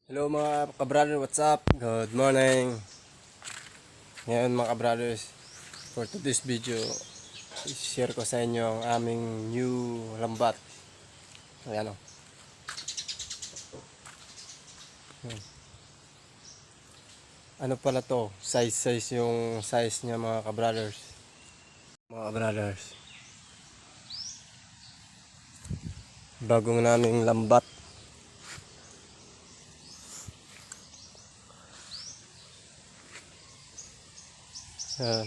Hello mga kabrother, what's up? Good morning. Ngayon mga kabrothers, for today's video, i-share ko sa inyo ang aming new lambat. Ayan o. Ano pala to? Size yung size niya mga kabrothers. Mga kabrothers. Bagong naming lambat. Ayan.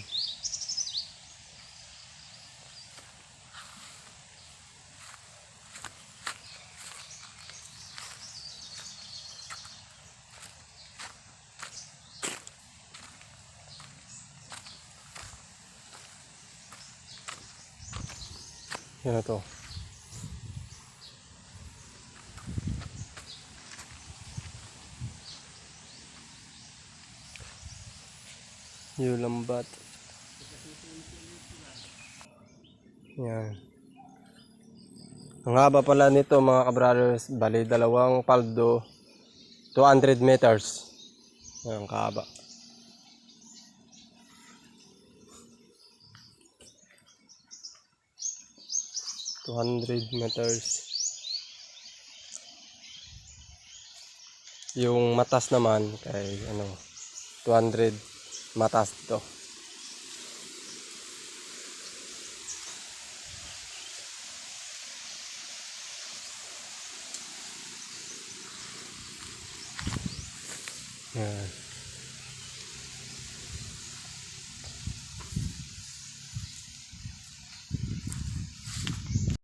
Yan na to. New lambat. Yan. Ang haba pala nito mga kabrothers, bali dalawang paldo, 200 meters. Yan, kahaba. 200 meters. Yung matas naman kay 200 matas to. Yan.